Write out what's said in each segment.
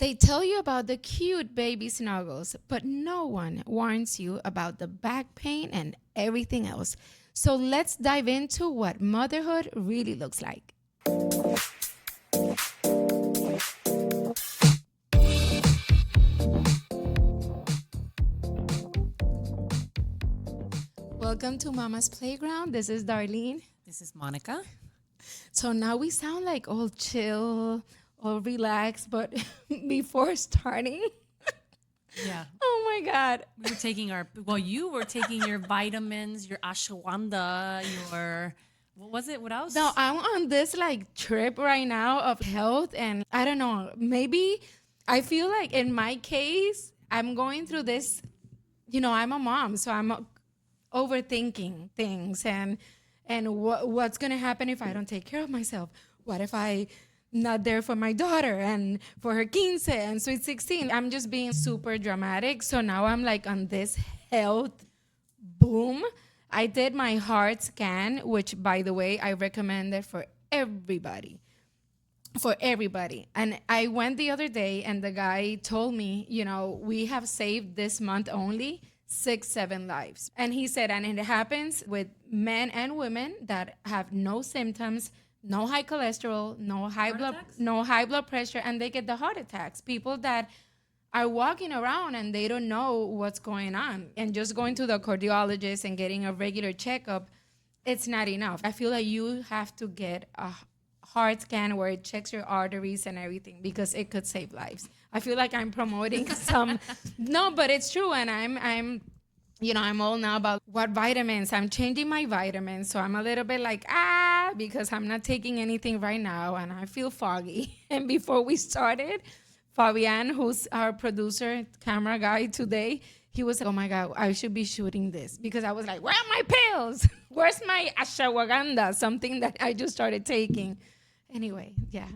They tell you about the cute baby snuggles, but no one warns you about the back pain and everything else. So let's dive into what motherhood really looks like. Welcome to Mama's Playground. This is Darlene. This is Monica. So now we sound like all chill, all relaxed, but before starting, Yeah. oh my God. You were taking your vitamins, your ashwagandha, what was it? What else? No, I'm on this like trip right now of health, and I don't know, maybe I feel like in my case, I'm going through this, I'm a mom, so I'm overthinking things and what's going to happen if I don't take care of myself? What if I not there for my daughter and for her quince and sweet 16? I'm just being super dramatic. So now I'm like on this health boom. I did my heart scan, which by the way, I recommend it for everybody. For everybody. And I went the other day and the guy told me, we have saved this month only 6-7 lives. And he said, and it happens with men and women that have no symptoms, no high cholesterol, no high blood pressure, and they get the heart attacks. People that are walking around and they don't know what's going on, and just going to the cardiologist and getting a regular checkup, it's not enough. I feel like you have to get a heart scan where it checks your arteries and everything, because it could save lives. I feel like I'm promoting some, no, but it's true. And I'm all now about what vitamins. I'm changing my vitamins. So I'm a little bit like, because I'm not taking anything right now and I feel foggy. And before we started, Fabian, who's our producer, camera guy today, he was like, oh my God, I should be shooting this. Because I was like, where are my pills? Where's my ashwagandha? Something that I just started taking. Anyway, yeah.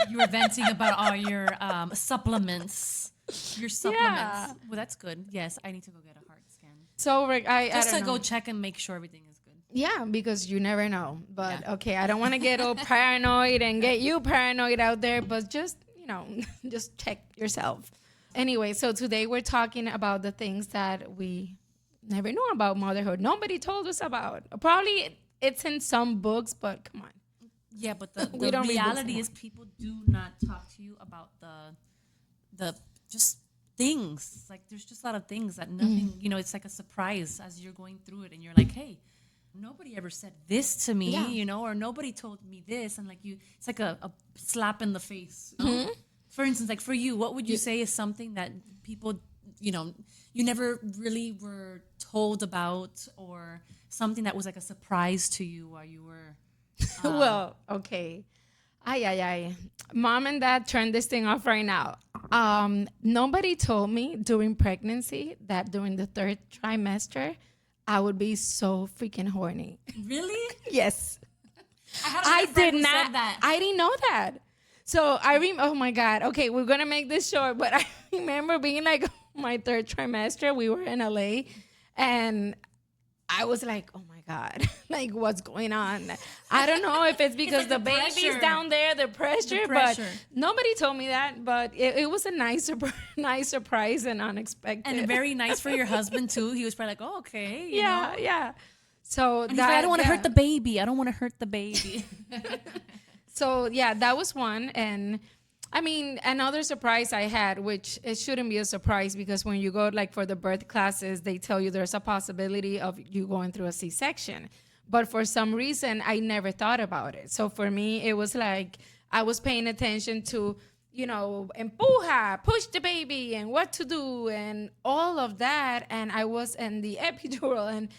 You were venting about all your supplements. Your supplements. Yeah. Well, that's good. Yes, I need to go get a heart scan. So I Just don't to know. go check and make sure everything is good. Yeah, because you never know. But Yeah. okay, I don't want to get all paranoid and get you paranoid out there, but just, just check yourself. Anyway, so today we're talking about the things that we never knew about motherhood. Nobody told us about. Probably it's in some books, but come on. Yeah, but the We don't read books reality anymore. is people do not talk to you about the just things. Like there's just a lot of things that nothing, it's like a surprise as you're going through it and you're like, hey, nobody ever said this to me, Yeah. or nobody told me this. And like it's like a slap in the face. You know? For instance, like for you, what would you say is something that people, you never really were told about, or something that was like a surprise to you while you were... Well, okay. Ay. Mom and dad, turn this thing off right now. Nobody told me during pregnancy that during the 3rd trimester, I would be so freaking horny. Really? Yes. I did not. Said that. I didn't know that. So oh my God. Okay, we're going to make this short, but I remember being like my 3rd trimester, we were in LA, and I was like, oh my God, like what's going on? I don't know if it's because like the the baby's pressure. down there, the pressure, but pressure. nobody told me that. But it was a nice surprise and unexpected. And very nice for your husband too. He was probably like, oh, okay. you know? Yeah. So And he's like, I don't want to hurt the baby. I don't want to hurt the baby. So yeah, that was one. And I mean, another surprise I had, which it shouldn't be a surprise, because when you go like for the birth classes, they tell you there's a possibility of you going through a C-section. But for some reason, I never thought about it. So for me, it was like I was paying attention to, empuja, push the baby, and what to do, and all of that. And I was in the epidural, and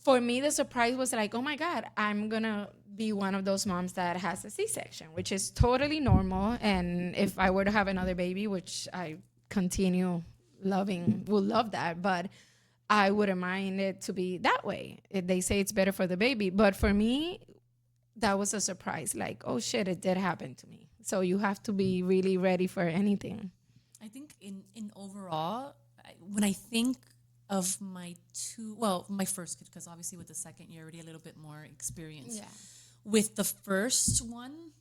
for me, the surprise was like, oh my God, I'm going to be one of those moms that has a C-section, which is totally normal. And if I were to have another baby, which I continue will love that, but I wouldn't mind it to be that way. They say it's better for the baby. But for me, that was a surprise. Like, oh shit, it did happen to me. So you have to be really ready for anything. I think in overall, when I think of my first kid, because obviously with the second, you're already a little bit more experienced. Yeah. With the first one,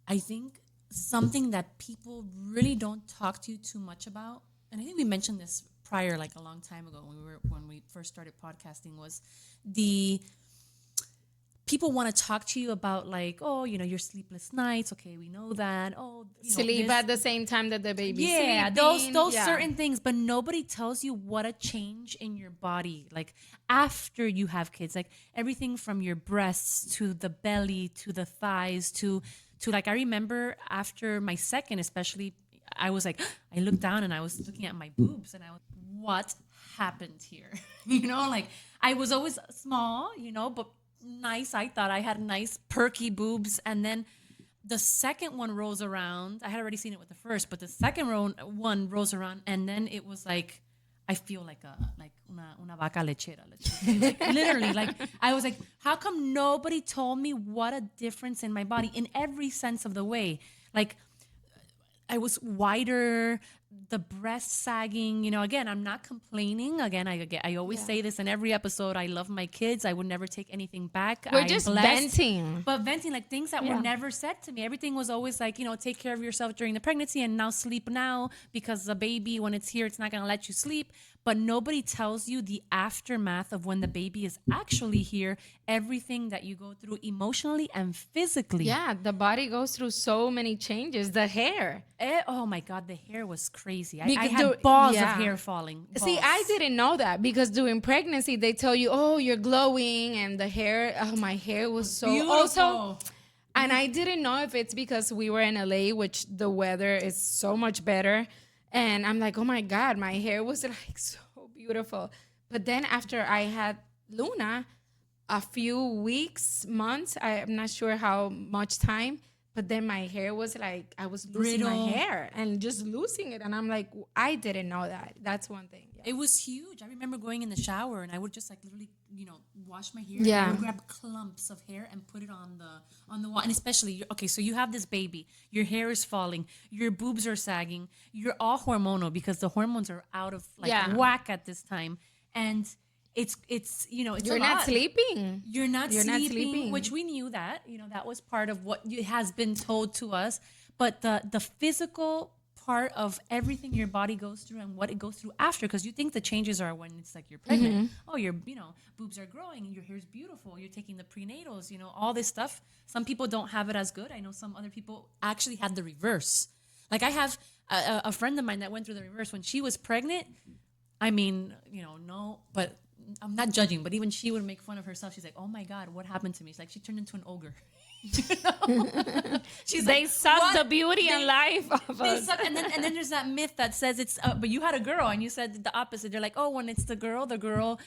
I think something that people really don't talk to you too much about, and I think we mentioned this prior, like a long time ago when we first started podcasting, was the people want to talk to you about, like, oh, your sleepless nights. Okay, we know that. Oh, sleep at the same time that the baby's yeah, sleeping. those certain things, but nobody tells you what a change in your body, like after you have kids, like everything from your breasts to the belly to the thighs to like, I remember after my second, especially, I was like, I looked down and I was looking at my boobs and I was, what happened here? Like I was always small, but nice. I thought I had nice perky boobs, and then the second one rolls around. I had already seen it with the first, but the second one rolls around, and then it was like, I feel like una vaca lechera. Like, literally, like I was like, how come nobody told me what a difference in my body in every sense of the way? Like I was wider, the breast sagging, again, I'm not complaining. Again, I always say this in every episode. I love my kids. I would never take anything back. We're I'm just blessed. venting. But venting, like things that were never said to me. Everything was always like, take care of yourself during the pregnancy and now sleep now, because the baby, when it's here, it's not going to let you sleep. But nobody tells you the aftermath of when the baby is actually here, everything that you go through emotionally and physically. Yeah, the body goes through so many changes. The hair. Oh my God, the hair was crazy. I had balls of hair falling. Balls. See, I didn't know that, because during pregnancy, they tell you, oh, you're glowing, and the hair, oh, my hair was so beautiful. Also, and I didn't know if it's because we were in LA, which the weather is so much better. And I'm like, oh my God, my hair was like so beautiful. But then after I had Luna, a few weeks, months, I'm not sure how much time, but then my hair was like, I was losing my hair and just losing it. And I'm like, I didn't know that. That's one thing. Yeah. It was huge. I remember going in the shower and I would just like literally, wash my hair. Yeah. And I would grab clumps of hair and put it on the wall. And especially, okay, so you have this baby, your hair is falling, your boobs are sagging, you're all hormonal because the hormones are out of whack at this time. And it's You're not sleeping. You're not sleeping, which we knew that, that was part of what has been told to us. But the physical part of everything your body goes through and what it goes through after, because you think the changes are when it's like you're pregnant. Mm-hmm. Oh, your boobs are growing and your hair's beautiful. You're taking the prenatals, all this stuff. Some people don't have it as good. I know some other people actually had the reverse. Like I have a friend of mine that went through the reverse when she was pregnant. I mean, no, but I'm not judging, but even she would make fun of herself. She's like, oh my God, what happened to me? She's like, she turned into an ogre. They suck the beauty and life of us. And then there's that myth that says it's, but you had a girl and you said the opposite. They're like, oh, when it's the girl,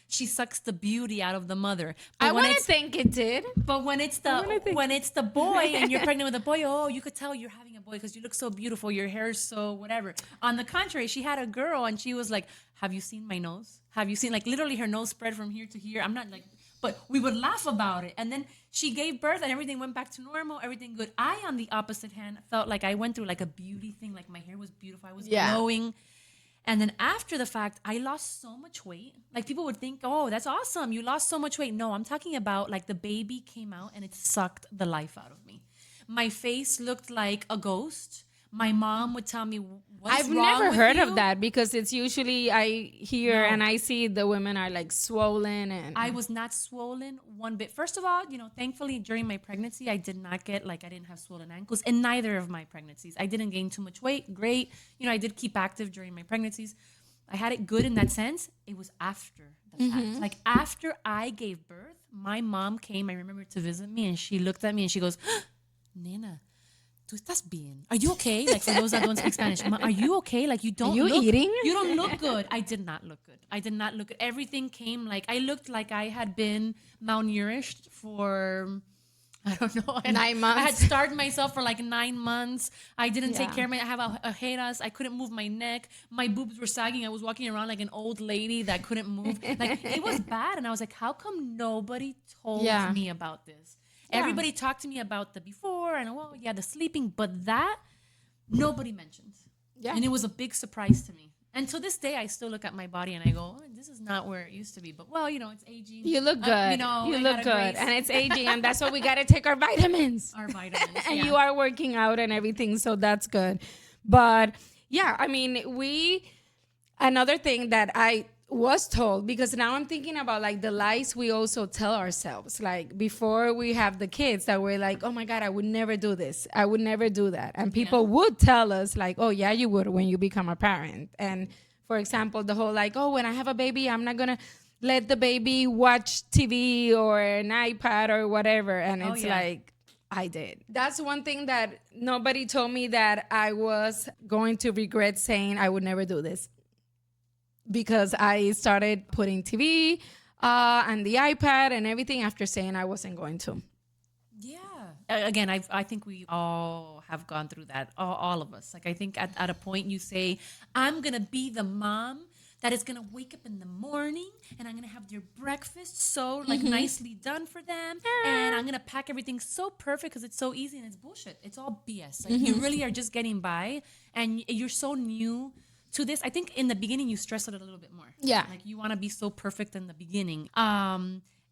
she sucks the beauty out of the mother. But I want to think it did. But when it's the boy and you're pregnant with a boy, oh, you could tell you're having a boy because you look so beautiful. Your hair's so whatever. On the contrary, she had a girl and she was like, have you seen my nose? Have you seen, like, literally her nose spread from here to here? I'm not like, but we would laugh about it. And then she gave birth and everything went back to normal, everything good. I, on the opposite hand, felt like I went through like a beauty thing. Like my hair was beautiful. I was glowing. And then after the fact, I lost so much weight. Like people would think, oh, that's awesome. You lost so much weight. No, I'm talking about like the baby came out and it sucked the life out of me. My face looked like a ghost. My mom would tell me, what's wrong I've never with heard you? of that, because it's usually I hear and I see the women are like swollen, and I was not swollen one bit. First of all, thankfully during my pregnancy, I did not get I didn't have swollen ankles in neither of my pregnancies. I didn't gain too much weight. Great. I did keep active during my pregnancies. I had it good in that sense. It was after the fact. Like after I gave birth, my mom came, I remember, to visit me, and she looked at me and she goes, Nena, tú estás bien? Are you okay? Like for those that don't speak Spanish, are you okay? Like you don't look, eating? You don't look good. I did not look good. I did not look good. Everything came I looked like I had been malnourished for, I don't know, 9 months. I had starved myself for 9 months. I didn't take care of I have ojeras. I couldn't move my neck. My boobs were sagging. I was walking around like an old lady that couldn't move. It was bad. And I was like, how come nobody told me about this? Yeah. Everybody talked to me about the before and the sleeping, but that nobody mentioned. Yeah. And it was a big surprise to me. And to this day, I still look at my body and I go, oh, this is not where it used to be. But well, it's aging. You look good. You I look got a good. grace. And it's aging, and that's why we got to take our vitamins. Our vitamins. And yeah. you are working out and everything, so that's good. But yeah, I mean, another thing that I was told, because now I'm thinking about like the lies we also tell ourselves, like before we have the kids, that we're like, oh my God, I would never do this, I would never do that, and people would tell us like, oh yeah, you would when you become a parent. And for example, the whole like, oh, when I have a baby, I'm not gonna let the baby watch TV or an iPad or whatever. And it's like, I did. That's one thing that nobody told me, that I was going to regret saying I would never do this, because I started putting TV and the iPad and everything after saying I wasn't going to. Yeah. Again, I think we all have gone through that, all of us. Like, I think at a point you say, I'm going to be the mom that is going to wake up in the morning and I'm going to have their breakfast so like nicely done for them. And I'm going to pack everything so perfect because it's so easy, and it's bullshit. It's all BS. Like, you really are just getting by, and you're so new to this. I think in the beginning you stress it a little bit more. Yeah. Like, you want to be so perfect in the beginning.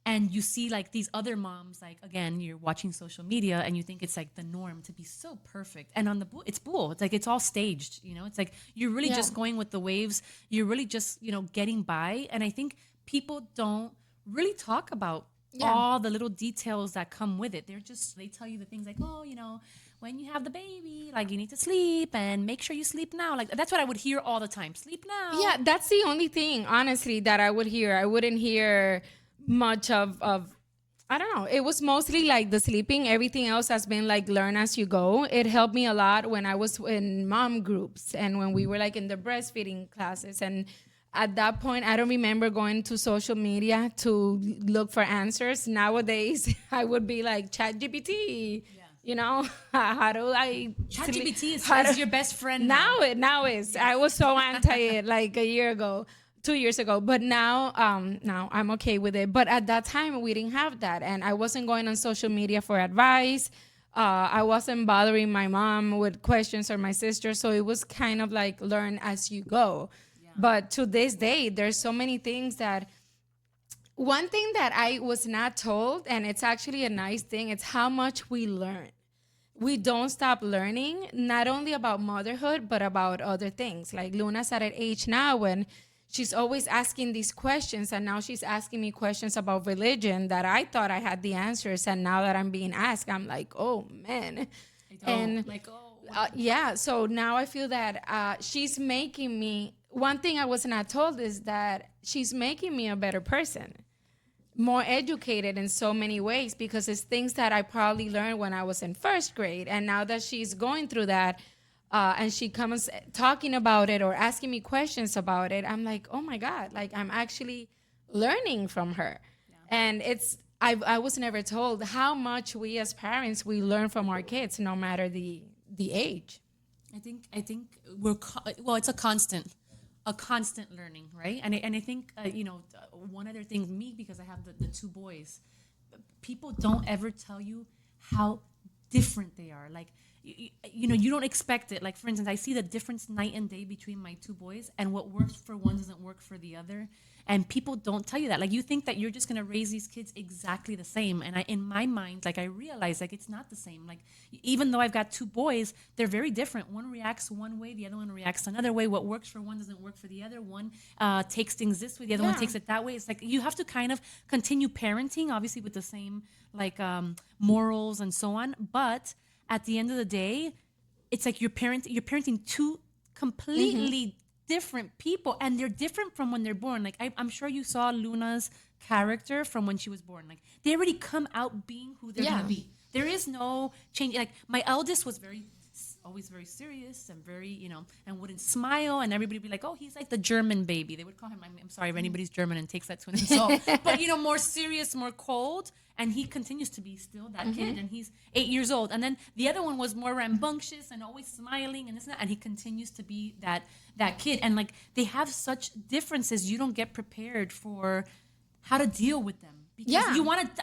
And you see like these other moms, like, again, you're watching social media and you think it's like the norm to be so perfect. And on it's bull. It's like, it's all staged, It's like, you're really just going with the waves. You're really just, getting by. And I think people don't really talk about all the little details that come with it. They tell you the things like, oh, when you have the baby, like, you need to sleep and make sure you sleep now. Like, that's what I would hear all the time. Sleep now. Yeah, that's the only thing, honestly, that I would hear. I wouldn't hear much of I don't know. It was mostly like the sleeping. Everything else has been like learn as you go. It helped me a lot when I was in mom groups and when we were like in the breastfeeding classes. And at that point, I don't remember going to social media to look for answers. Nowadays, I would be like, ChatGPT. How do I ChatGPT is your best friend now. Now is. I was so anti it like a year ago, 2 years ago, but now I'm okay with it. But at that time we didn't have that, and I wasn't going on social media for advice. I wasn't bothering my mom with questions or my sister, so it was kind of like learn as you go. But to this day, there's so many things that one thing that I was not told, and it's actually a nice thing, it's how much we learn. We don't stop learning, not only about motherhood, but about other things. Like Luna's at an age now when she's always asking these questions, and now she's asking me questions about religion that I thought I had the answers, and now that I'm being asked, I'm like, oh man. And like, so now I feel that she's making me, one thing I was not told is that she's making me a better person, more educated in so many ways, because it's things that I probably learned when I was in first grade. And now that she's going through that, and she comes talking about it or asking me questions about it, I'm like, oh my God, like I'm actually learning from her. And I was never told how much we as parents, we learn from our kids, no matter the age. I think it's a constant learning, right? And I think one other thing, me, because I have the two boys, people don't ever tell you how different they are. Like, you don't expect it. Like, for instance, I see the difference night and day between my two boys, and what works for one doesn't work for the other. And people don't tell you that. Like, you think that you're just going to raise these kids exactly the same. And in my mind, like, I realize, like, it's not the same. Like, even though I've got two boys, they're very different. One reacts one way, the other one reacts another way. What works for one doesn't work for the other. One takes things this way, the other one takes it that way. It's like you have to kind of continue parenting, obviously with the same, like, morals and so on. But at the end of the day, it's like you're parenting two completely different people, and they're different from when they're born. Like, I'm sure you saw Luna's character from when she was born. Like, they already come out being who they're gonna be. There is no change. Like, my eldest was always very serious and very, and wouldn't smile, and everybody would be like, oh, he's like the German baby. They would call him, I'm sorry if anybody's German and takes that to an insult, but more serious, more cold. And he continues to be still that kid, and he's 8 years old. And then the other one was more rambunctious and always smiling and this and that, and he continues to be that kid. And like, they have such differences, you don't get prepared for how to deal with them, because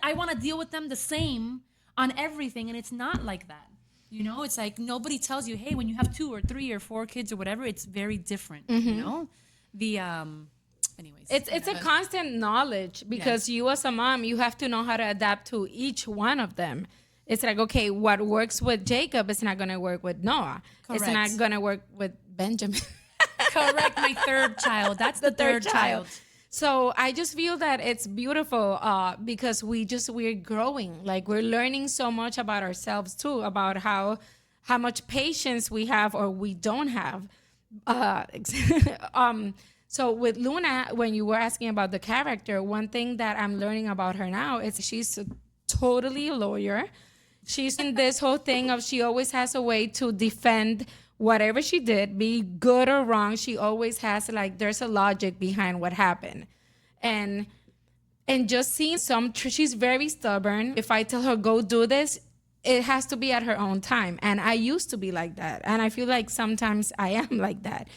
I want to deal with them the same on everything, and it's not like that. You know, it's like nobody tells you, hey, when you have 2 or 3 or 4 kids or whatever, it's very different. You know, the anyways, It's a constant knowledge because you as a mom, you have to know how to adapt to each one of them. It's like, okay, what works with Jacob is not going to work with Noah. It's Correct. not going to work with Benjamin. correct. My third child. That's the third child. So I just feel that it's beautiful because we're growing. Like we're learning so much about ourselves too, about how much patience we have or we don't have. Uh, so with Luna, when you were asking about the character, one thing that I'm learning about her now is she's a totally a lawyer. She's in this whole thing of she always has a way to defend whatever she did, be good or wrong. She always has like there's a logic behind what happened, and just seeing she's very stubborn. If I tell her go do this, it has to be at her own time. And I used to be like that, and I feel like sometimes I am like that.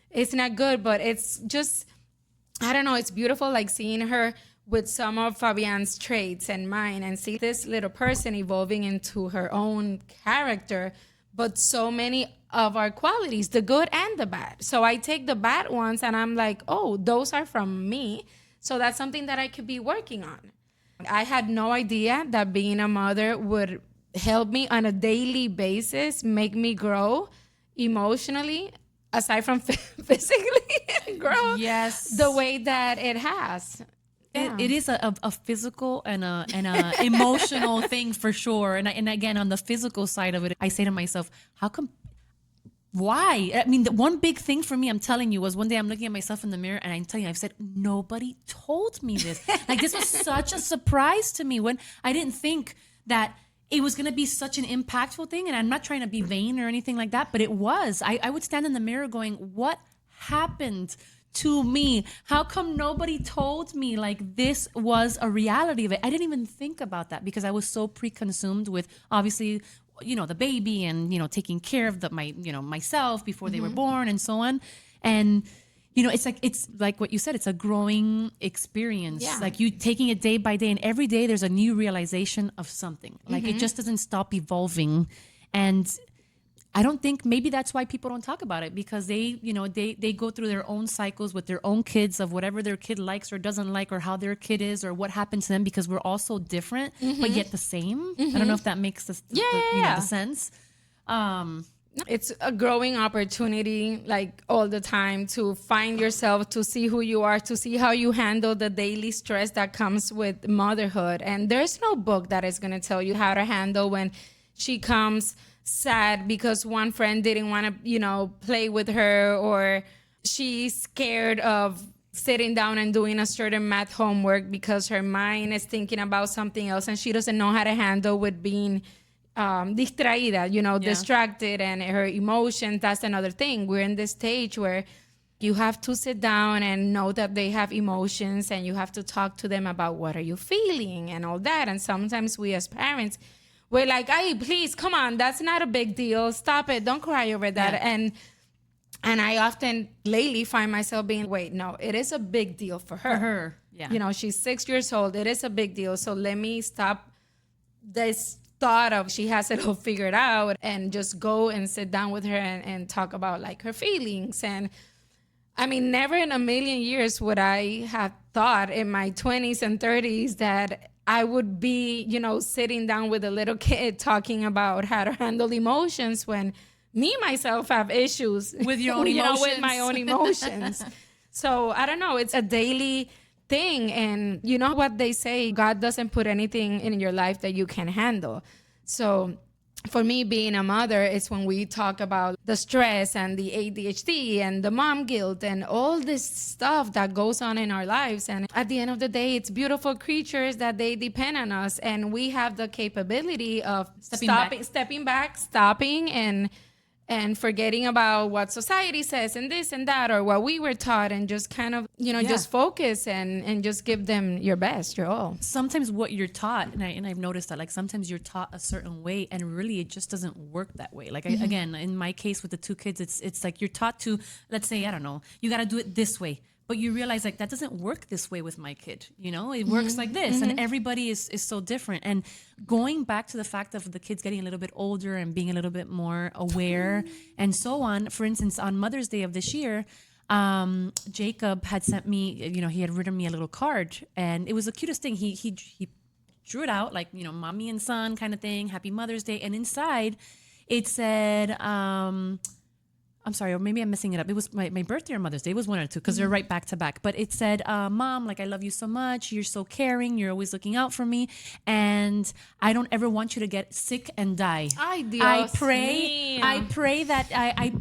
It's not good, but it's just I don't know. It's beautiful, like seeing her with some of Fabian's traits and mine and see this little person evolving into her own character, but so many of our qualities, the good and the bad. So I take the bad ones and I'm like, oh, those are from me. So that's something that I could be working on. I had no idea that being a mother would help me on a daily basis, make me grow emotionally, aside from physically grow Yes. the way that it has. It is a physical and a emotional thing for sure. And again, on the physical side of it, I say to myself, how come? Why? I mean, the one big thing for me, I'm telling you, was one day I'm looking at myself in the mirror and I'm telling you, I've said, nobody told me this. Like this was such a surprise to me when I didn't think that it was going to be such an impactful thing. And I'm not trying to be vain or anything like that, but it was. I would stand in the mirror going, what happened to me? How come nobody told me like this was a reality of it? I didn't even think about that because I was so pre-consumed with obviously, you know, the baby and, you know, taking care of myself before they were born and so on. And, you know, it's like what you said, it's a growing experience. Yeah. Like you taking it day by day, and every day there's a new realization of something. Like it just doesn't stop evolving. And I don't think maybe that's why people don't talk about it, because they go through their own cycles with their own kids of whatever their kid likes or doesn't like, or how their kid is, or what happened to them, because we're all so different, but yet the same. I don't know if that makes the sense. It's a growing opportunity, like all the time, to find yourself, to see who you are, to see how you handle the daily stress that comes with motherhood. And there's no book that is going to tell you how to handle when she comes sad because one friend didn't want to, you know, play with her, or she's scared of sitting down and doing a certain math homework because her mind is thinking about something else and she doesn't know how to handle with being distraída, you know, distracted, and her emotions. That's another thing. We're in this stage where you have to sit down and know that they have emotions, and you have to talk to them about what are you feeling and all that. And sometimes we as parents, we're like, hey, please, come on, that's not a big deal. Stop it. Don't cry over that. Yeah. And I often lately find myself being, wait, no, it is a big deal for her. For her, yeah. You know, she's 6 years old. It is a big deal. So let me stop this thought of she has it all figured out and just go and sit down with her and talk about like her feelings. And I mean, never in a million years would I have thought in my 20s and 30s that I would be, you know, sitting down with a little kid talking about how to handle emotions when me, myself, have issues with your own you emotions. know, with my own emotions. So I don't know. It's a daily thing. And you know what they say, God doesn't put anything in your life that you can handle. So for me, being a mother, it's when we talk about the stress and the ADHD and the mom guilt and all this stuff that goes on in our lives. And at the end of the day, it's beautiful creatures that they depend on us. And we have the capability of stepping back, stopping, and forgetting about what society says and this and that, or what we were taught, and just kind of, you know, just focus and just give them your best, your all. Sometimes what you're taught, and I've noticed that, like, sometimes you're taught a certain way and really it just doesn't work that way. Like, again, in my case with the 2 kids, it's like you're taught to, let's say, I don't know, you got to do it this way. but you realize like that doesn't work this way with my kid. It works like this, and everybody is so different. And going back to the fact of the kids getting a little bit older and being a little bit more aware and so on. For instance, on Mother's Day of this year, Jacob had sent me, he had written me a little card, and it was the cutest thing. He drew it out like, mommy and son kind of thing, happy Mother's Day. And inside it said, I'm sorry, or maybe I'm messing it up. It was my birthday or Mother's Day. It was one or two because they're right back to back. But it said, Mom, like, I love you so much. You're so caring. You're always looking out for me. And I don't ever want you to get sick and die. Ay, Dios I mío.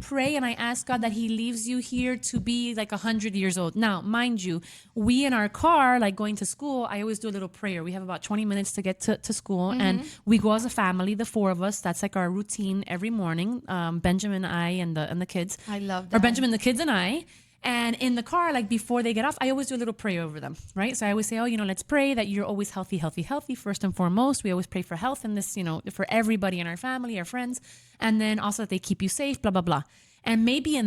pray and I ask God that he leaves you here to be like 100 years old. Now, mind you, we in our car, like going to school, I always do a little prayer. We have about 20 minutes to get to school. And we go as a family, the four of us. That's like our routine every morning. Benjamin, I, and the kids. I love that. Or Benjamin, the kids, and I. And in the car, like before they get off, I always do a little prayer over them, right? So I always say, let's pray that you're always healthy, healthy, healthy, first and foremost. We always pray for health in this, for everybody in our family, our friends. And then also that they keep you safe, blah, blah, blah. And maybe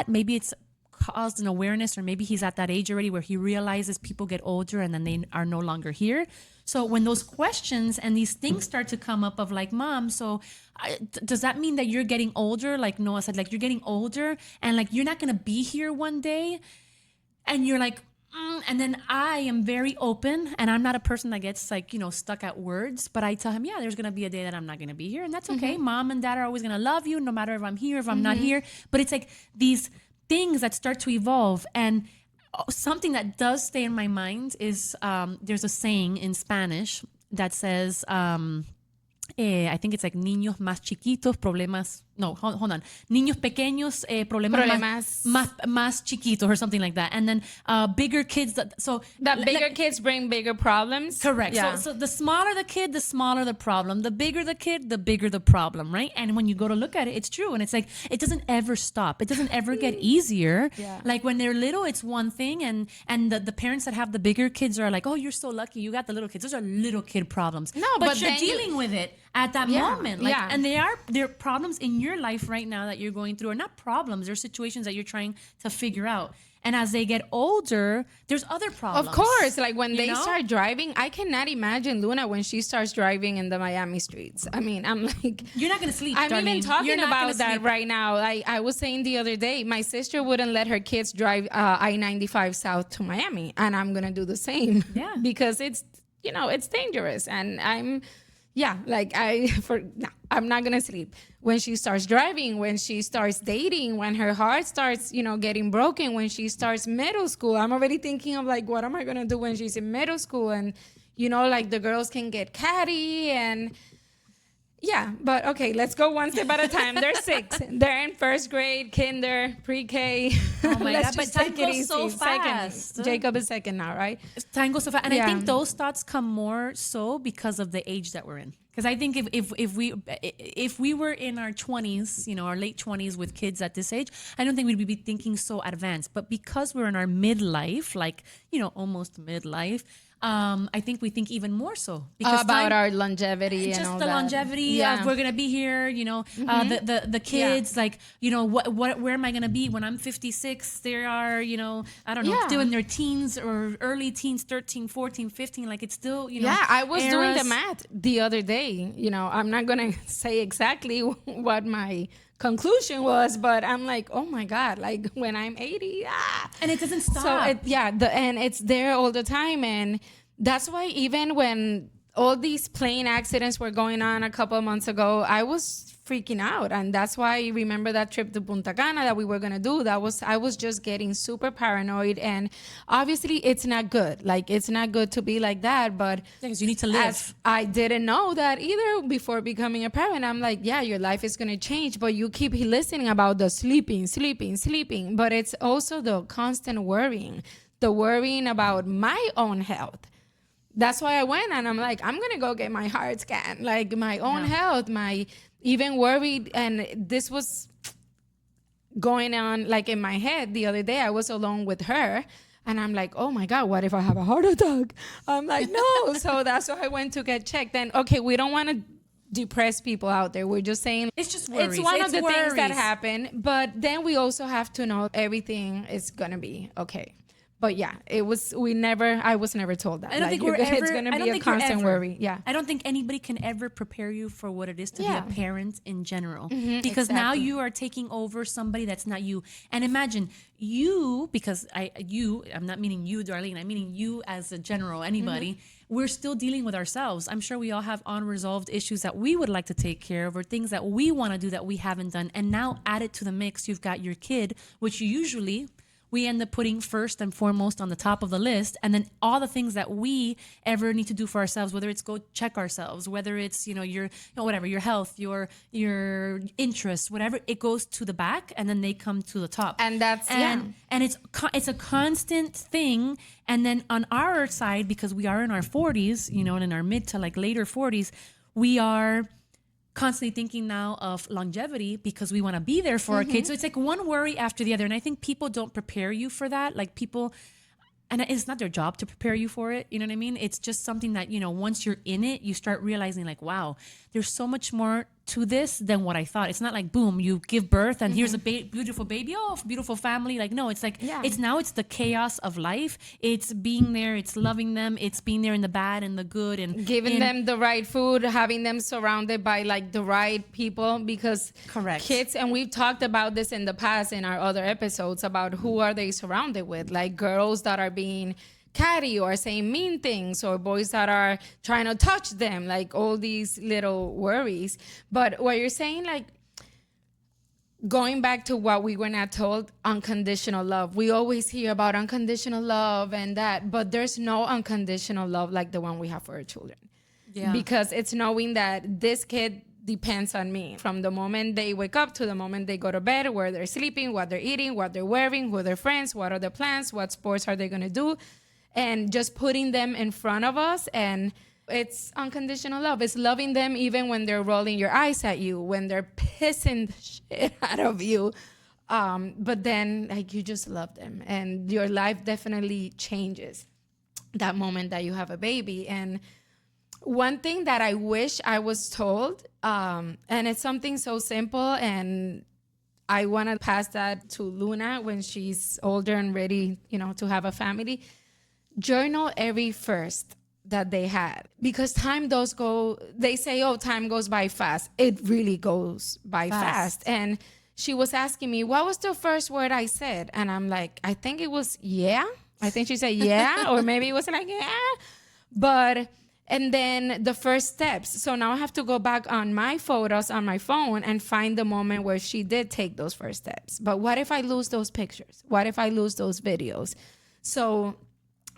maybe it's caused an awareness, or maybe he's at that age already where he realizes people get older and then they are no longer here. So when those questions and these things start to come up of like, Mom, so does that mean that you're getting older? Like Noah said, like you're getting older and like you're not going to be here one day. And you're like, and then I am very open, and I'm not a person that gets like, stuck at words, but I tell him, yeah, there's going to be a day that I'm not going to be here. And that's okay. Mom and Dad are always going to love you no matter if I'm here, if I'm not here. But it's like these things that start to evolve. And something that does stay in my mind is there's a saying in Spanish that says, I think it's like niños más chiquitos, problemas. No, hold on. Niños pequeños, problemas más chiquitos, or something like that. And then bigger kids. Bigger kids bring bigger problems. Correct. Yeah. So the smaller the kid, the smaller the problem. The bigger the kid, the bigger the problem, right? And when you go to look at it, it's true. And it's like, it doesn't ever stop. It doesn't ever get easier. Yeah. Like when they're little, it's one thing. And the parents that have the bigger kids are like, oh, you're so lucky. You got the little kids. Those are little kid problems. No, but but you're then dealing with it at that moment. Like, yeah. and they're problems in your life right now that you're going through, or not problems, they're situations that you're trying to figure out. And as they get older, there's other problems. Of course, like when they know? start driving, I cannot imagine Luna when she starts driving in the Miami streets. I mean, I'm like, you're not gonna sleep. I'm darling. even talking You're not about gonna that sleep. right now. I was saying the other day, my sister wouldn't let her kids drive I-95 south to Miami, and I'm gonna do the same. Yeah. Because it's it's dangerous, and I'm not gonna sleep when she starts driving, when she starts dating, when her heart starts getting broken, when she starts middle school. I'm already thinking of like, what am I gonna do when she's in middle school? And like the girls can get catty, and yeah, but okay, let's go one step at a time. They're 6. They're in first grade, kinder, pre-K. Oh my Let's God, but just take time it goes so easy. fast. Second. Jacob is second now, right? Time goes so fast, and Yeah. I think those thoughts come more so because of the age that we're in. Because I think if we were in our 20s, our late 20s with kids at this age, I don't think we'd be thinking so advanced. But because we're in our midlife, like almost midlife, I think we think even more so because About our longevity and just all the that. longevity Yeah. of we're gonna be here, the kids, like where am I gonna be when I'm 56? There are I don't know, Yeah. still in their teens or early teens, 13, 14, 15. Like it's still Yeah, I was doing the eras. math the other day. I'm not gonna say exactly what my conclusion was, but I'm like, oh my God, like when I'm 80, and it doesn't stop. So and it's there all the time, and that's why even when all these plane accidents were going on a couple of months ago, I was freaking out, and that's why I remember that trip to Punta Cana that we were gonna do. I was just getting super paranoid, and obviously it's not good. Like it's not good to be like that, but because you need to live. as I didn't know that either before becoming a parent. I'm like, yeah, your life is gonna change, but you keep listening about the sleeping, but it's also the constant worrying, the worrying about my own health. That's why I went, and I'm like, I'm gonna go get my heart scan, like my own health, my even worried. And this was going on like in my head the other day. I was alone with her, and I'm like, oh my God, what if I have a heart attack? I'm like, no. So that's why I went to get checked. And okay, we don't want to depress people out there. We're just saying It's just worries. it's one of the things that worries. happen. But then we also have to know everything is gonna be okay. But yeah, I was never told that. I don't think it's going to be a constant worry. Yeah. I don't think anybody can ever prepare you for what it is to be a parent in general. Because exactly. now you are taking over somebody that's not you. And imagine you, because I'm not meaning you, Darlene, I'm meaning you as a general, anybody, we're still dealing with ourselves. I'm sure we all have unresolved issues that we would like to take care of, or things that we want to do that we haven't done. And now added to the mix, you've got your kid, which we end up putting first and foremost on the top of the list. And then all the things that we ever need to do for ourselves, whether it's go check ourselves, whether it's, whatever, your health, your interests, whatever, it goes to the back and then they come to the top. And and it's a constant thing. And then on our side, because we are in our 40s, and in our mid to like later 40s, we are constantly thinking now of longevity because we want to be there for our kids. So it's like one worry after the other. And I think people don't prepare you for that. Like people, and it's not their job to prepare you for it. You know what I mean? It's just something that, once you're in it, you start realizing like, wow, there's so much more to this than what I thought. It's not like, boom, you give birth and here's a beautiful baby. Oh, beautiful family. Like, no, it's like, it's the chaos of life. It's being there. It's loving them. It's being there in the bad and the good and giving them the right food, having them surrounded by like the right people, because correct kids, and we've talked about this in the past in our other episodes about who are they surrounded with, like girls that are being catty or saying mean things, or boys that are trying to touch them, like all these little worries. But what you're saying, like going back to what we were not told, unconditional love. We always hear about unconditional love and that, but there's no unconditional love like the one we have for our children. Yeah. Because it's knowing that this kid depends on me from the moment they wake up to the moment they go to bed, where they're sleeping, what they're eating, what they're wearing, who are their friends, what are their plans, what sports are they going to do. And just putting them in front of us, and it's unconditional love. It's loving them even when they're rolling your eyes at you, when they're pissing the shit out of you. But then, like, you just love them, and your life definitely changes that moment that you have a baby. And one thing that I wish I was told, and it's something so simple, and I want to pass that to Luna when she's older and ready, to have a family. Journal every first that they had, because time does go. They say, oh, time goes by fast. It really goes by fast. And she was asking me, what was the first word I said? And I'm like, I think it was yeah. I think she said yeah, or maybe it was like yeah. And then the first steps. So now I have to go back on my photos on my phone and find the moment where she did take those first steps. But what if I lose those pictures? What if I lose those videos? So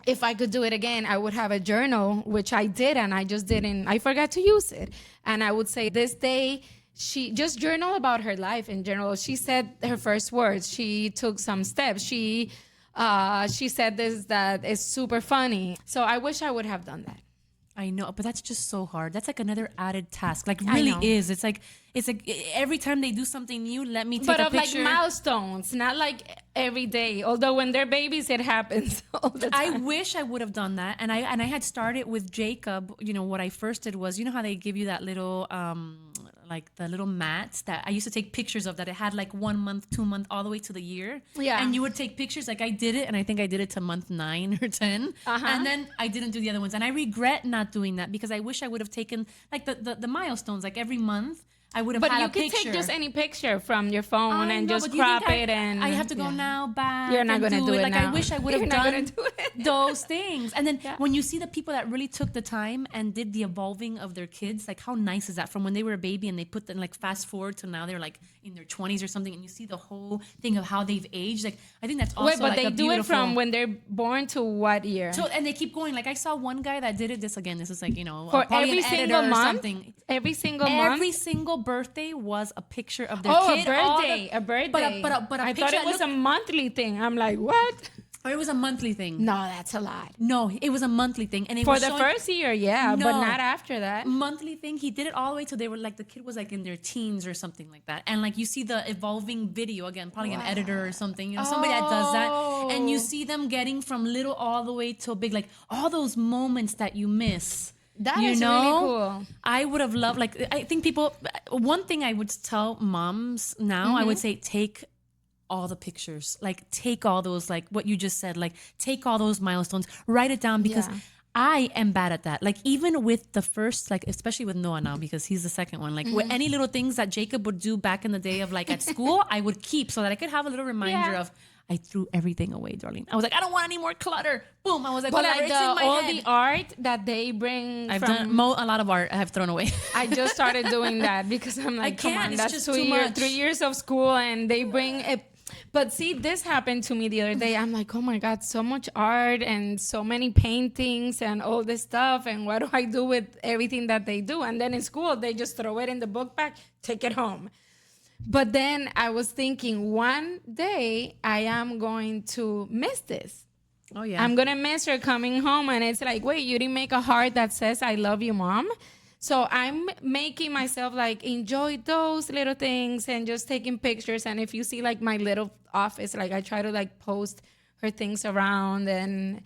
if I could do it again, I would have a journal, which I did, and I forgot to use it. And I would say this day, she just journal about her life in general. She said her first words. She took some steps. She said this, that is super funny. So I wish I would have done that. I know, but that's just so hard. That's like another added task. Like really is. It's like every time they do something new, let me take a picture. But of like milestones, not like every day. Although when they're babies, it happens all the time. I wish I would have done that. And I had started with Jacob. What I first did was, how they give you that little like the little mats that I used to take pictures of, that it had like 1 month, 2 month, all the way to the year. Yeah. And you would take pictures. Like I did it, and I think I did it to month 9 or 10. And then I didn't do the other ones. And I regret not doing that, because I wish I would have taken like the milestones, like every month. I would have had a picture. But you could take just any picture from your phone and just crop it. And I have to go now back. You're not going to do it now. I wish I would have done those things. And then when you see the people that really took the time and did the evolving of their kids, like how nice is that? From when they were a baby and they put them like fast forward to now they're like in their 20s or something, and you see the whole thing of how they've aged. Like I think that's also Wait, but like they do it from when they're born to what year? So, and they keep going. Like I saw one guy that did it. This is like, for every single month. Every single birthday was a picture of their kid. A birthday. But I thought it was a monthly thing. I'm like, what? Or it was a monthly thing. No, that's a lot. No, it was a monthly thing, and it for was the first year, but not after that. Monthly thing. He did it all the way till they were like, the kid was like in their teens or something like that, and like you see the evolving video again, probably an editor or something, somebody that does that, and you see them getting from little all the way till big, like all those moments that you miss. That is really cool. I would have loved, like, I think people, one thing I would tell moms now, I would say take all the pictures. Like take all those, like what you just said, like take all those milestones, write it down, because Yeah. I am bad at that. Like even with the first, like especially with Noah now, because he's the second one, like with any little things that Jacob would do back in the day of like at school, I would keep so that I could have a little reminder Yeah. of, I threw everything away, darling. I was like, I don't want any more clutter. Boom. I was like, But whatever, like it's in my all head. the art that they bring I've from done a lot of art I have thrown away. I just started doing that because I'm like, come can't, on, it's that's just 2 too years, much. 3 years of school, and they bring it. But see, this happened to me the other day. I'm like, oh my God, so much art and so many paintings and all this stuff. And what do I do with everything that they do? And then in school, they just throw it in the book bag, take it home. But then I was thinking, one day I am going to miss this. Oh yeah. I'm gonna miss her coming home, and it's like, wait, you didn't make a heart that says I love you, mom. So I'm making myself like enjoy those little things and just taking pictures. And if you see like my little office, like I try to like post her things around, and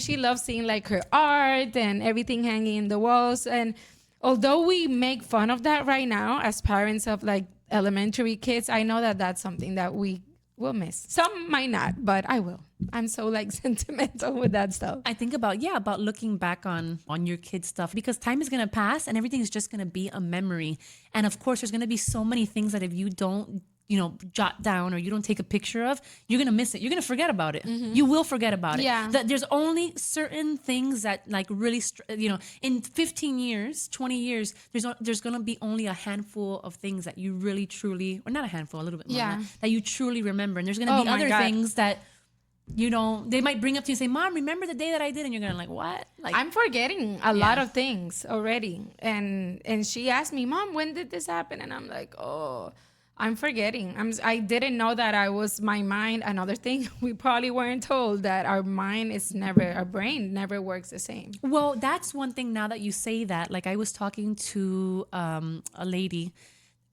she loves seeing like her art and everything hanging in the walls. And although we make fun of that right now as parents of like elementary kids, I know that that's something that we will miss. Some might not, but I will. I'm so like sentimental with that stuff. I think about looking back on your kids' stuff, because time is gonna pass and everything is just gonna be a memory. And of course, there's gonna be so many things that if you don't, jot down or you don't take a picture of, you're gonna miss it. You're gonna forget about it. You will forget about it. Yeah. That there's only certain things that like really, in 15 years, 20 years, there's gonna be only a handful of things that you really truly, or not a handful, a little bit more Yeah. than that you truly remember. And there's gonna be my other God. things that they might bring up to you and say, Mom, remember the day that I did? And you're gonna like, what? Like, I'm forgetting a lot of things already. And she asked me, Mom, when did this happen? And I'm like, oh, I'm forgetting. I didn't know that my mind. Another thing, we probably weren't told that our brain never works the same. well, that's one thing now that you say that. Like, I was talking to a lady,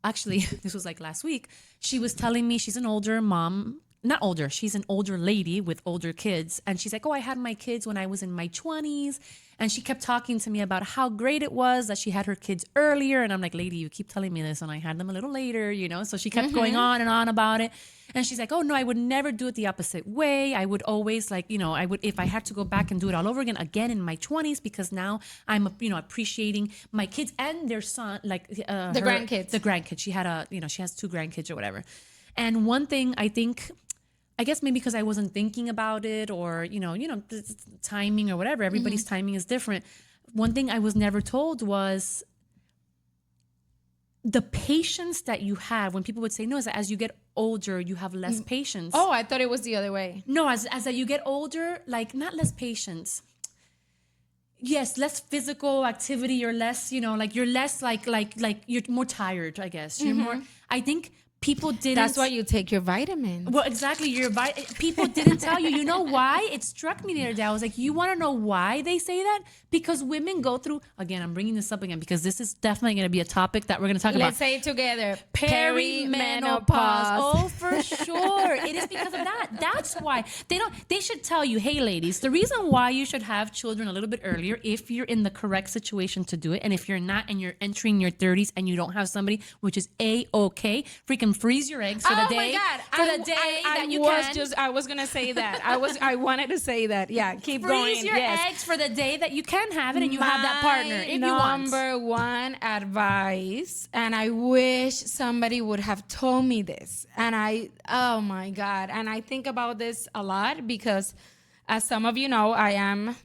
actually, this was like last week. She was telling me she's an older mom. Not older, she's an older lady with older kids. And she's like, oh, I had my kids when I was in my 20s. And she kept talking to me about how great it was that she had her kids earlier. And I'm like, lady, you keep telling me this, and I had them a little later, So she kept going on and on about it. And she's like, oh, no, I would never do it the opposite way. I would always I would, if I had to go back and do it all over again in my 20s, because now I'm, appreciating my kids and their son, like the grandkids. The grandkids. She had she has 2 grandkids or whatever. And one thing I guess maybe because I wasn't thinking about it, or, timing or whatever. Everybody's timing is different. One thing I was never told was the patience that you have. When people would say, no, is that as you get older, you have less patience. Oh, I thought it was the other way. No, as that you get older, like not less patience. Yes, less physical activity. You're less, like you're less like you're more tired, I guess. You're more, I think people didn't. That's why you take your vitamins. Well, exactly. People didn't tell you. You know why? It struck me the other day. I was like, you want to know why they say that? Because women go through, again, I'm bringing this up again because this is definitely going to be a topic that we're going to talk about. Let's say it together. Perimenopause. Oh, for sure. It is because of that. That's why they should tell you, hey ladies, the reason why you should have children a little bit earlier, if you're in the correct situation to do it, and if you're not and you're entering your 30s and you don't have somebody, which is A-okay, freaking freeze your eggs for the day. Oh my God. For the day that you can. I was gonna say that. I wanted to say that. Yeah, keep going. Freeze your eggs for the day that you can have it and you have that partner if you want. Number one advice, and I wish somebody would have told me this. And oh my God. And I think about this a lot because, as some of you know, I am,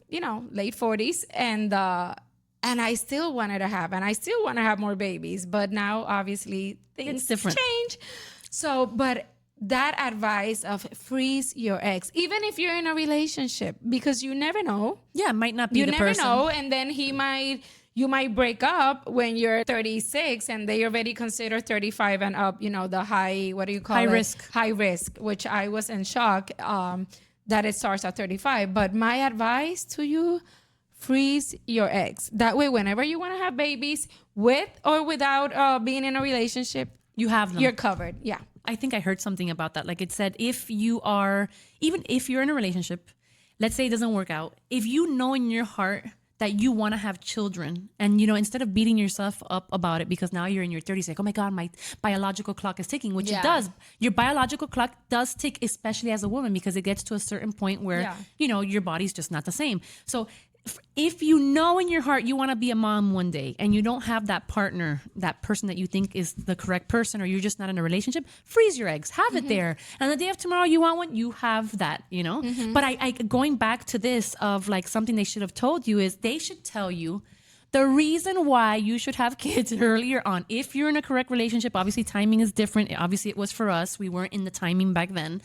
late 40s, and I still wanted to have, and I still want to have more babies, but now obviously things different. change. So, but that advice of freeze your eggs, even if you're in a relationship, because you never know. Yeah, it might not be the person. You never know, and then you might break up when you're 36 and they already consider 35 and up, the high, what do you call it? Risk. High risk, which I was in shock that it starts at 35. But my advice to you, freeze your eggs. That way, whenever you want to have babies, with or without being in a relationship, you have them. You're covered. Yeah. I think I heard something about that. Like it said, even if you're in a relationship, let's say it doesn't work out, if you know in your heart that you want to have children, and you know, instead of beating yourself up about it because now you're in your 30s, like, oh my god, my biological clock is ticking, which it does. Your biological clock does tick, especially as a woman, because it gets to a certain point where you know, your body's just not the same. So if you know in your heart you want to be a mom one day and you don't have that partner, that person that you think is the correct person, or you're just not in a relationship, freeze your eggs, have it there. And the day of tomorrow you want one, you have that, you know? But I going back to this of like something they should have told you is they should tell you the reason why you should have kids earlier on. If you're in a correct relationship, obviously timing is different. Obviously it was for us. We weren't in the timing back then.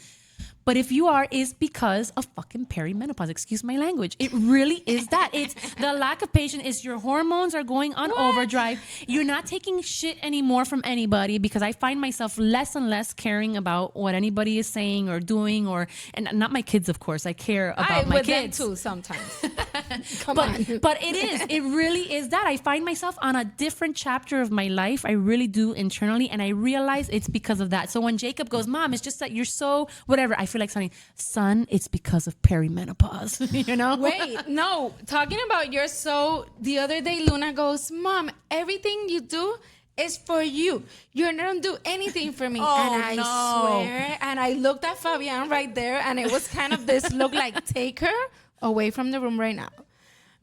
But if you are, is because of fucking perimenopause. Excuse my language. It really is that. It's the lack of patience. Is your hormones are going on overdrive. You're not taking shit anymore from anybody, because I find myself less and less caring about what anybody is saying or doing, and not my kids, of course. I care about my kids them too sometimes. But it really is that. I find myself on a different chapter of my life. I really do internally, and I realize it's because of that. So when Jacob goes, Mom, it's just that you're so whatever, I feel like saying, son, it's because of perimenopause. You know? Wait, no. Talking about the other day, Luna goes, Mom, everything you do is for you. You don't do anything for me. And I swear, and I looked at Fabian right there, and it was kind of this look like, take her away from the room right now.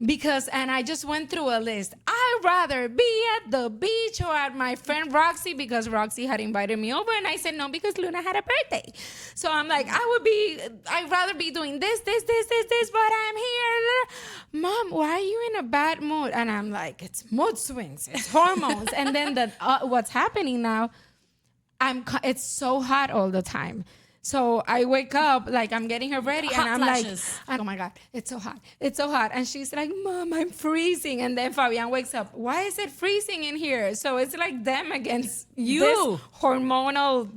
And I just went through a list. I'd rather be at the beach or at my friend Roxy, because Roxy had invited me over, and I said no because Luna had a birthday. So I'm like, I'd rather be doing this, but I'm here. Mom, why are you in a bad mood? And I'm like, it's mood swings, it's hormones. And then what's happening now, it's so hot all the time. So I wake up, like I'm getting her ready, Hot and I'm flashes. like, oh my God, it's so hot. It's so hot. And she's like, Mom, I'm freezing. And then Fabian wakes up. Why is it freezing in here? So it's like them against you. This hormonal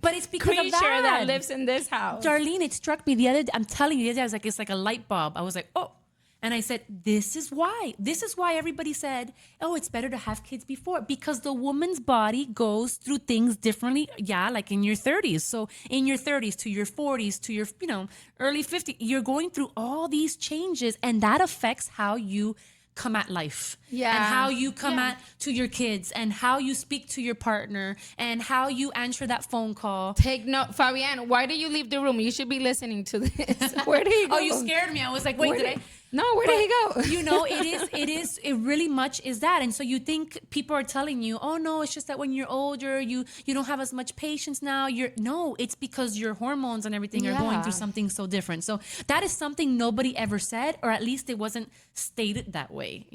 but it's because creature of that lives in this house. Darlene, it struck me the other day. I'm telling you, the other day, I was like, it's like a light bulb. I was like, oh. And I said, this is why. This is why everybody said, oh, it's better to have kids before. Because the woman's body goes through things differently. Yeah, like in your 30s. So in your 30s to your 40s to your, early 50s, you're going through all these changes. And that affects how you come at life. Yeah. And how you come at to your kids, and how you speak to your partner, and how you answer that phone call. Take note, Fabian, why did you leave the room? You should be listening to this. Where did he go? Oh, you scared me. I was like, wait, did I? No, where did he go? It really much is that. And so you think people are telling you, oh no, it's just that when you're older, you don't have as much patience now. No, it's because your hormones and everything are going through something so different. So that is something nobody ever said, or at least it wasn't stated that way,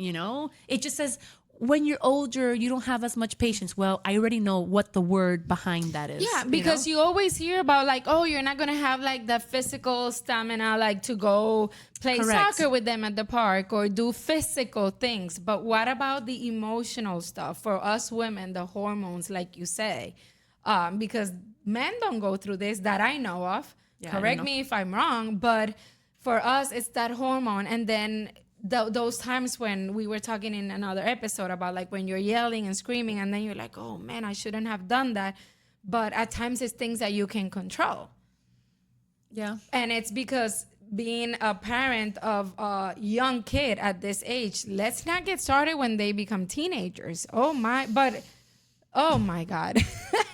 It just says, when you're older, you don't have as much patience. Well, I already know what the word behind that is. Yeah, because you always hear about like, oh, you're not going to have like the physical stamina, like to go play soccer with them at the park or do physical things. But what about the emotional stuff for us women, the hormones, like you say? Because men don't go through this that I know of. Yeah, correct me if I'm wrong, but for us, it's that hormone. And then those times when we were talking in another episode about like when you're yelling and screaming, and then you're like, oh man, I shouldn't have done that. But at times it's things that you can control. Yeah. And it's because being a parent of a young kid at this age, let's not get started when they become teenagers. Oh my God.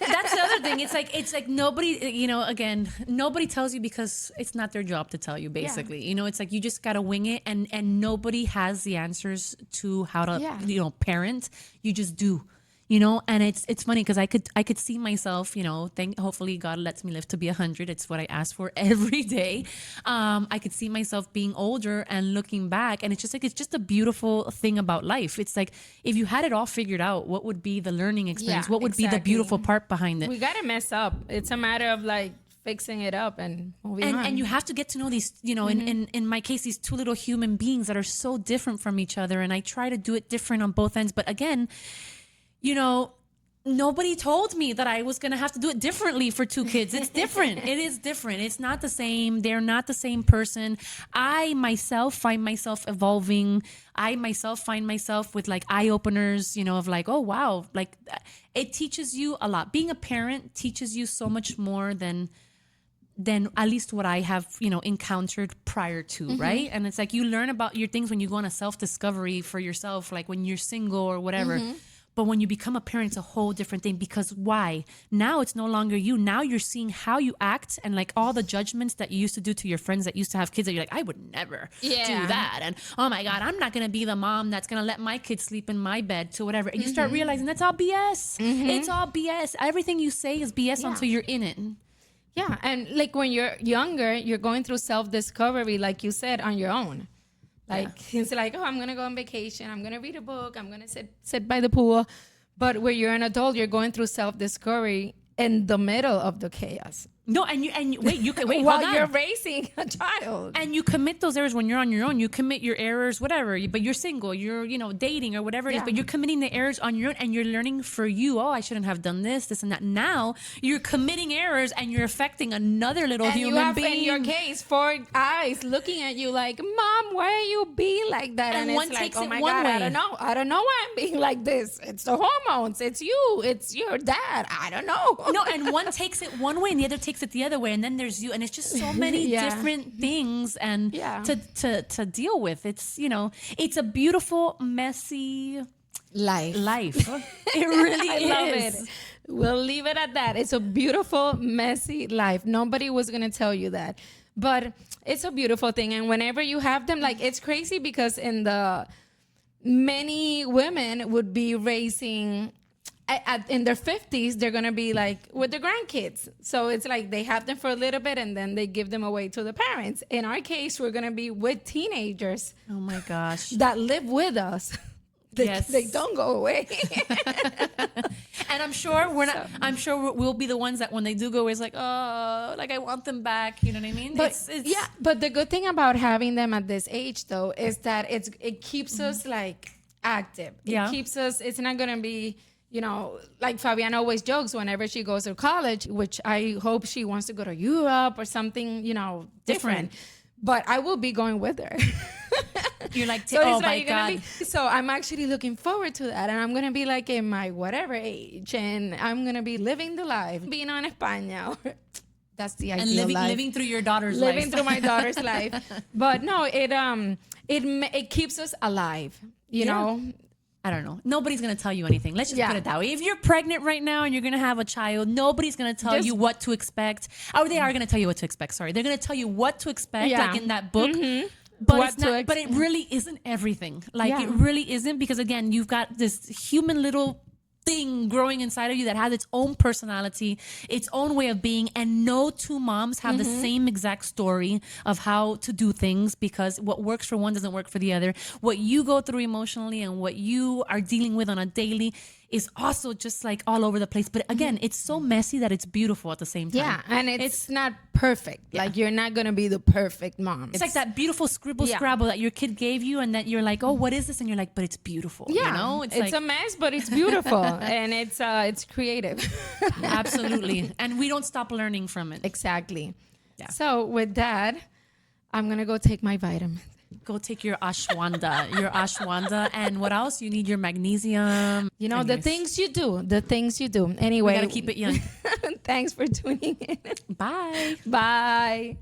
That's the other thing. It's like nobody, again, nobody tells you because it's not their job to tell you, basically. Yeah. It's like you just got to wing it, and nobody has the answers to how to, parent. You just do. And it's funny because I could see myself, hopefully God lets me live to be 100. It's what I ask for every day. I could see myself being older and looking back, and it's just a beautiful thing about life. It's like, if you had it all figured out, what would be the learning experience? What would be the beautiful part behind it? We got to mess up. It's a matter of like fixing it up and moving on. And you have to get to know these, in my case, these two little human beings that are so different from each other. And I try to do it different on both ends. But again, nobody told me that I was going to have to do it differently for two kids. It's different. It is different. It's not the same. They're not the same person. I myself find myself evolving. I myself find myself with like eye openers, of like, oh, wow. Like it teaches you a lot. Being a parent teaches you so much more than than at least what I have, encountered prior to, right? And it's like you learn about your things when you go on a self-discovery for yourself, like when you're single or whatever. But when you become a parent, it's a whole different thing, because why? Now it's no longer you. Now you're seeing how you act, and like all the judgments that you used to do to your friends that used to have kids that you're like, I would never do that. And oh my God, I'm not going to be the mom that's going to let my kids sleep in my bed to whatever. And you start realizing that's all BS. It's all BS. Everything you say is BS until you're in it. Yeah. And like when you're younger, you're going through self-discovery, like you said, on your own. Like, it's like, oh, I'm going to go on vacation. I'm going to read a book. I'm going to sit by the pool. But when you're an adult, you're going through self-discovery in the middle of the chaos. No, and you can wait while hold on. you're raising a child. And you commit those errors when you're on your own. You commit your errors, whatever. But you're single, you're dating or whatever it is. But you're committing the errors on your own, and you're learning for you. Oh, I shouldn't have done this, and that. Now you're committing errors, and you're affecting another little human being. In your case, 4 eyes looking at you like, Mom, why are you being like that? And one it's takes like, oh it my one God, way. I don't know why I'm being like this. It's the hormones. It's you. It's your dad. I don't know. No, and one takes it one way, and the other takes it the other way, and then there's you, and it's just so many different things and to deal with. It's it's a beautiful, messy life. It really I is. love it. We'll leave it at that. It's a beautiful, messy life. Nobody was gonna tell you that, but it's a beautiful thing. And whenever you have them, like, it's crazy because many women would be raising in their 50s, they're going to be like with their grandkids. So it's like they have them for a little bit and then they give them away to the parents. In our case, we're going to be with teenagers. Oh my gosh. That live with us. They don't go away. And I'm sure we'll be the ones that when they do go, it's like, oh, like I want them back. You know what I mean? But but the good thing about having them at this age, though, is that it keeps us like active. It keeps us. It's not going to be, like Fabiana always jokes whenever she goes to college, which I hope she wants to go to Europe or something, different. But I will be going with her. You're like, so my God. So I'm actually looking forward to that. And I'm going to be like in my whatever age. And I'm going to be living the life, being on España. That's the ideal life. Living through your daughter's life. Living through my daughter's life. But no, it keeps us alive, you know? I don't know. Nobody's going to tell you anything. Let's just put it that way. If you're pregnant right now and you're going to have a child, nobody's going to tell you what to expect. Or they are going to tell you what to expect. Sorry. They're going to tell you what to expect, like in that book. But but it really isn't everything. Like it really isn't, because again, you've got this human little thing growing inside of you that has its own personality, its own way of being, and no two moms have the same exact story of how to do things, because what works for one doesn't work for the other. What you go through emotionally and what you are dealing with on a daily is also just like all over the place. But again, it's so messy that it's beautiful at the same time. Yeah, and it's not perfect. Like, you're not going to be the perfect mom. It's like that beautiful scrabble that your kid gave you, and that you're like, oh, what is this? And you're like, but it's beautiful. Yeah, it's like a mess, but it's beautiful. And it's creative. Absolutely. And we don't stop learning from it. Exactly. Yeah. So with that, I'm going to go take my vitamin. Go take your ashwanda. And what else? You need your magnesium. The things you do. Anyway. We got to keep it young. Thanks for tuning in. Bye. Bye.